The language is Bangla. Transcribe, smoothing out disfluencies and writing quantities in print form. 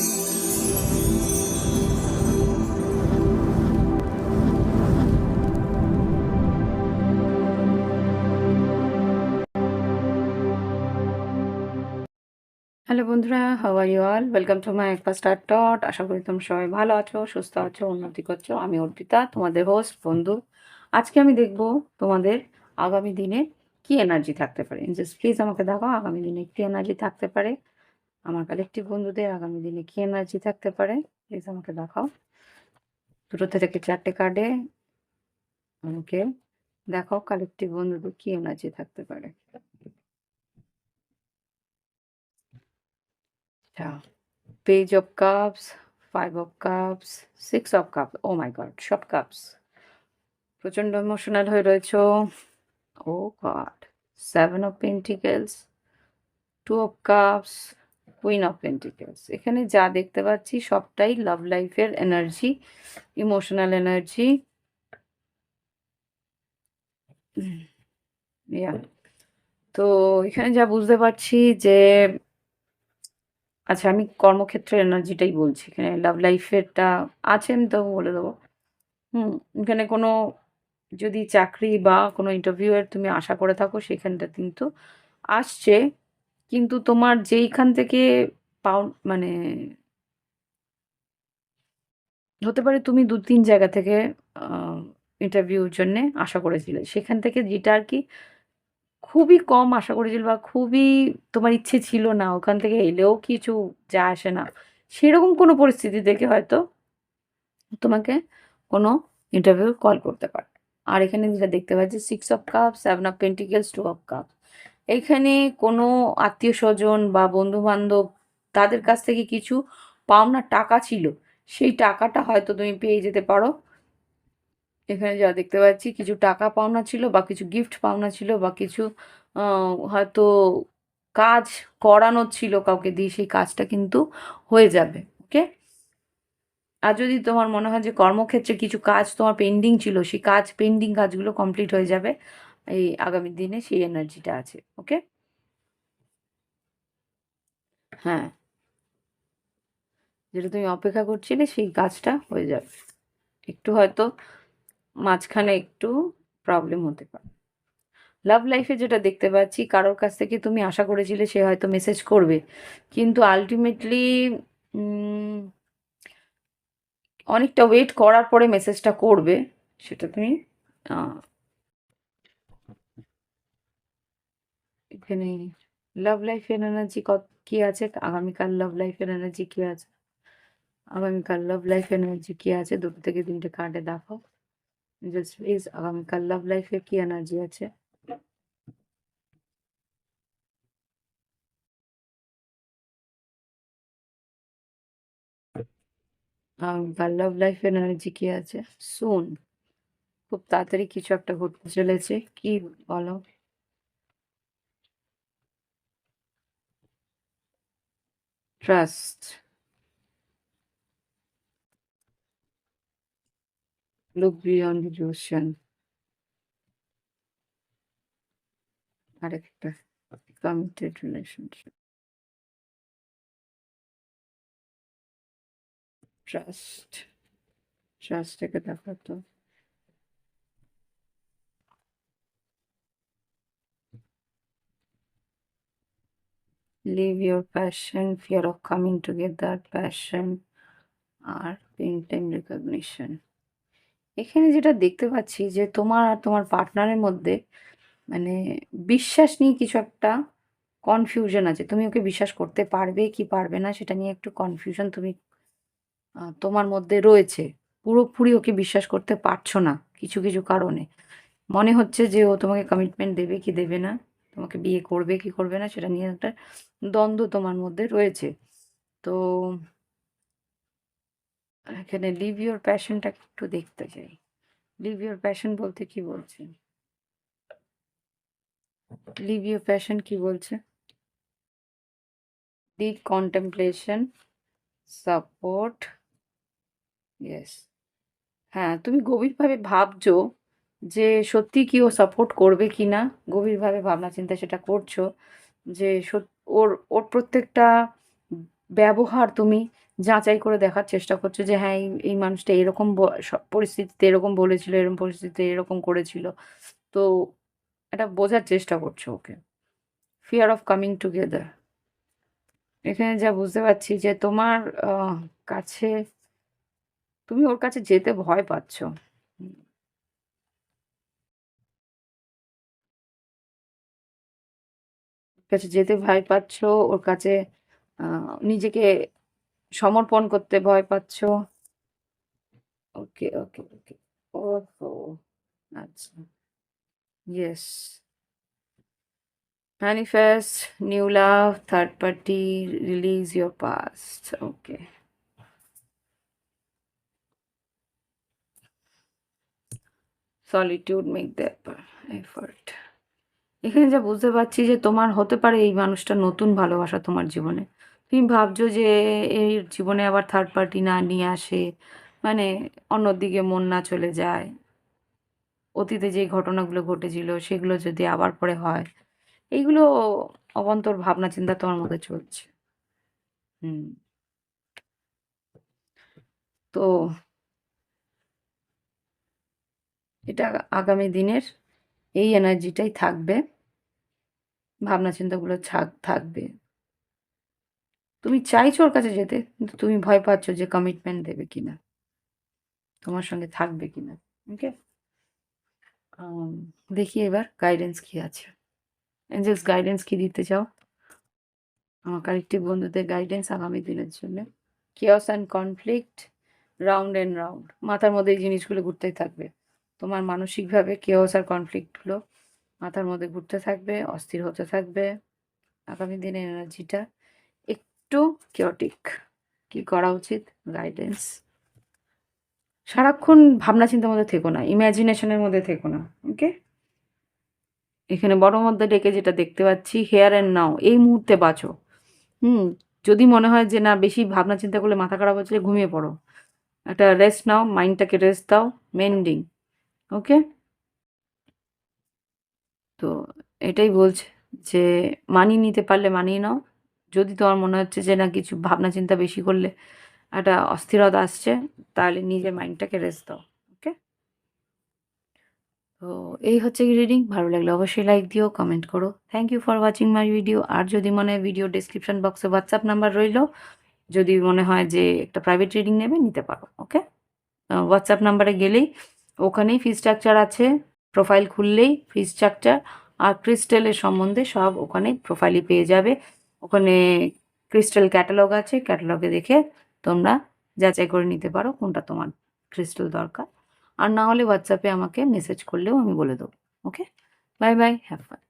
হ্যালো বন্ধুরা, how are you all? Welcome to my একপাস্টার টট। আশা করি তোমরা সবাই ভালো আছো, সুস্থ আছো, উন্নতি করছো। আমি অর্পিতা, তোমাদের হোস্ট বন্ধু। আজকে আমি দেখব তোমাদের আগামী দিনে কি এনার্জি থাকতে পারে। জাস্ট প্লিজ আমাকে দেখাও আগামী দিনে কি এনার্জি থাকতে পারে। আমার কালেকটিভ বন্ধুদের আগামী দিনে কি এনার্জি থাকতে পারে, প্লিজ আমাকে দেখাও। দুটো থেকে চারটে কার্ডে আমাকে দেখাও কালেকটিভ বন্ধুদের কি এনার্জি থাকতে পারে। আচ্ছা, page of cups, 5 of cups, 6 of cups. Oh my God, সব কাপস। প্রচন্ড ইমোশনাল হয়ে রয়েছো। Oh God, 7 of pentacles, 2 of cups, queen of pentacles. এখানে যা দেখতে পাচ্ছি সবটাই লাভ লাইফের এনার্জি, ইমোশনাল এনার্জি। ইয়া, তো এখানে যা বুঝতে পারছি যে, আচ্ছা আমি কর্মক্ষেত্রের এনার্জিটাই বলছি। এখানে লাভ লাইফেরটা আছে, আমি তো বলে দেবো। এখানে কোনো যদি চাকরি বা কোনো ইন্টারভিউ এর তুমি আশা করে থাকো, সেখানটা কিন্তু আসছে। কিন্তু তোমার যেইখান থেকে পাও, মানে হতে পারে তুমি ২-৩ জায়গা থেকে আ ইন্টারভিউর জন্যে আশা করেছিলে। সেখান থেকে যেটা আরকি খুবই কম আশা করেছিলে বা খুবই তোমার ইচ্ছে ছিল না, ওখান থেকে এলেও কিছু যায় আসে না। সেরকম কোনো পরিস্থিতি থেকে হয়তো তোমাকে কোনো ইন্টারভিউ কল করতে পারে। আর এখানে যেটা দেখতে পাচ্ছি 6 of cups, 7 of pentacles, 2 of cups. এইখানে কোনো আত্মীয়স্বজন বা বন্ধু-বান্ধব তাদের কাছ থেকে কিছু পাওনা টাকা ছিল। সেই টাকাটা হয়তো তুমি পেয়ে যেতে পারো। এখানে যা দেখতে পাচ্ছি কিছু টাকা পাওনা ছিল বা কিছু গিফট পাওনা ছিল বা কিছু আ হয়তো কাজ করানোর ছিল কাউকে দিয়ে, সেই কাজটা কিন্তু হয়ে যাবে। ওকে? আর যদি তোমার মনে হয় যে কর্মক্ষেত্রে কিছু কাজ তোমার পেন্ডিং ছিল, সেই পেন্ডিং কাজগুলো কমপ্লিট হয়ে যাবে এই আগামী দিনে, সেই এনার্জিটা আছে। ওকে? হ্যাঁ, যেটা তুমি অপেক্ষা করছিলে সেই কাজটা হয়ে যাবে। একটু হয়তো মাঝখানে একটু প্রবলেম হতে পারে। লাভ লাইফে যেটা দেখতে পাচ্ছি, কারোর কাছ থেকে তুমি আশা করেছিলে সে হয়তো মেসেজ করবে। কিন্তু আল্টিমেটলি উম অনেকটা ওয়েট করার পরে মেসেজটা করবে। সেটা তুমি আ এখানে লাভ লাইফের এনার্জি কি আছে? আগামীকাল লাভ লাইফের এনার্জি কি আছে? আগামীকাল লাভ লাইফ এনার্জি কি আছে? ২ থেকে ৩ টে কার্ডে দেখাও। জাস্ট প্লিজ আগামীকাল লাভ লাইফে কি এনার্জি আছে? আগামীকাল লাভ লাইফের এনার্জি কি আছে? সুন। খুব তাড়াতাড়ি কিছু একটা ঘটতে চলেছে। কি বলো? ট্রাস্ট। Look beyond illusion. আরেকটা কমিটেড রিলেশনশিপ। ট্রাস্ট। ট্রাস্টটাকে দেখো তো। Live your passion, fear of coming together, passion আর তিন টাইম রিকগনিশন। এখানে যেটা দেখতে পাচ্ছি যে তোমার আর তোমার পার্টনারের মধ্যে মানে বিশ্বাস নিয়ে কিছু একটা কনফিউশন আছে। তুমি ওকে বিশ্বাস করতে পারবে কি পারবে না সেটা নিয়ে একটু কনফিউশন তুমি তোমার মধ্যে রয়েছে। পুরোপুরি ওকে বিশ্বাস করতে পারছো না কিছু, কিছু কারণে। মনে হচ্ছে যে ও তোমাকে কমিটমেন্ট দেবে কি দেবে না, তোমাকে বিয়ে করবে কি করবে না সেটা নিয়ে একটা দ্বন্দ্ব তোমার মধ্যে রয়েছে। তো এখানে লিভ ইউর প্যাশনটাকে একটু দেখতে চাই। লিভ ইউর প্যাশন বলতে কি বলছে? লিভ ইউর প্যাশন কি বলছে? Deep contemplation, support, yes. হ্যাঁ, তুমি গভীরভাবে ভাবছো যে সত্যি কি ও সাপোর্ট করবে কিনা। গভীরভাবে ভাবনা চিন্তা সেটা করছো যে ওর ওর প্রত্যেকটা ব্যবহার তুমি যাচাই করে দেখার চেষ্টা করছো যে হ্যাঁ, এই মানুষটা এরকম পরিস্থিতিতে এরকম বলেছিল, এরকম পরিস্থিতিতে এরকম করেছিল। তো এটা বোঝার চেষ্টা করছো ওকে। Fear of coming together. এখানে যা বুঝতে পারছি যে তোমার কাছে তুমি ওর কাছে যেতে ভয় পাচ্ছ। হুম, ওর কাছে যেতে ভয় পাচ্ছ, ওর কাছে নিজেকে সমর্পণ করতে ভয় পাচ্ছ। ওকে, ওকে, ওকে। ওহো! আচ্ছা। Yes. Manifest new love, third party, release your past. Okay. Solitude, make the effort. এখানে যা বুঝতে পারছি যে তোমার হতে পারে এই মানুষটা নতুন ভালোবাসা তোমার জীবনে। তুমি ভাবছো যে এর জীবনে আবার থার্ড পার্টি না নিয়ে আসে, মানে অন্যদিকে মন না চলে যায়। অতীতে যে ঘটনাগুলো ঘটেছিল সেগুলো যদি আবার পরে হয়। এইগুলো অবান্তর ভাবনা চিন্তা তোমার মধ্যে চলছে। হুম। তো এটা আগামী দিনের এই এনার্জিটাই থাকবে। ভাবনা চিন্তাগুলো থাকবে। তুমি চাইছো ওর কাছে যেতে, কিন্তু তুমি ভয় পাচ্ছ যে কমিটমেন্ট দেবে কিনা, তোমার সঙ্গে থাকবে কিনা। ওকে? আম দেখি এবার গাইডেন্স কি আছে। এঞ্জেলস গাইডেন্স কি দিতে চাও? আমার কালেক্টিভ বন্ধুদের গাইডেন্স আগামী দিনের জন্য। chaos and conflict, round and round. মাথার মধ্যে এই জিনিসগুলো ঘুরতেই থাকবে। তোমার মানসিকভাবে chaos আর কনফ্লিক্ট গুলো মাথার মধ্যে ঘুরতে থাকবে, অস্থির হতে থাকবে। আগামী দিনের এনার্জিটা একটু chaotic। কি করা উচিত? গাইডেন্স। সারাক্ষণ ভাবনা চিন্তার মধ্যে থেকো না, ইমাজিনেশনের মধ্যে থেকো না। ওকে? এখানে বড় মধ্যে ডেকে যেটা দেখতে পাচ্ছি, হেয়ার অ্যান্ড নাও, এই মুহূর্তে বাঁচো। হুম? যদি মনে হয় যে না বেশি ভাবনা চিন্তা করলে মাথা খারাপ হচ্ছে, ঘুমিয়ে পড়ো। একটা রেস্ট নাও, মাইন্ডটাকে রেস্ট দাও। মেন্ডিং। ওকে? তো এটাই বলছে যে মানিয়ে নিতে পারলে মানিয়ে নাও। যদি তোমার মনে হচ্ছে যে না কিছু ভাবনা চিন্তা বেশি করলে একটা অস্থিরতা আসছে, তাহলে নিজের মাইন্ডটাকে রেস্ট দাও। ওকে? তো এই হচ্ছে কি রিডিং। ভালো লাগলে অবশ্যই লাইক দিও, কমেন্ট করো। Thank you for watching my video. আর যদি মনে হয় ভিডিও ডেসক্রিপশন বক্সে হোয়াটসঅ্যাপ নাম্বার রইলো। যদি মনে হয় যে একটা প্রাইভেট রিডিং নেবে, নিতে পারো। ওকে? হোয়াটসঅ্যাপ নাম্বারে গেলেই ওখানেই ফি স্ট্রাকচার আছে। প্রোফাইল খুললেই ফি স্ট্রাকচার আর ক্রিস্টালের সম্বন্ধে সব ওখানে প্রোফাইলে পেয়ে যাবে। ওখানে ক্রিস্টাল ক্যাটালগ আছে। ক্যাটালগে দেখে তোমরা যাচাই করে নিতে পারো কোনটা তোমার ক্রিস্টাল দরকার। আর না হলে হোয়াটসঅ্যাপে আমাকে মেসেজ করলেও আমি বলে দেবো। Okay? Bye bye, have fun.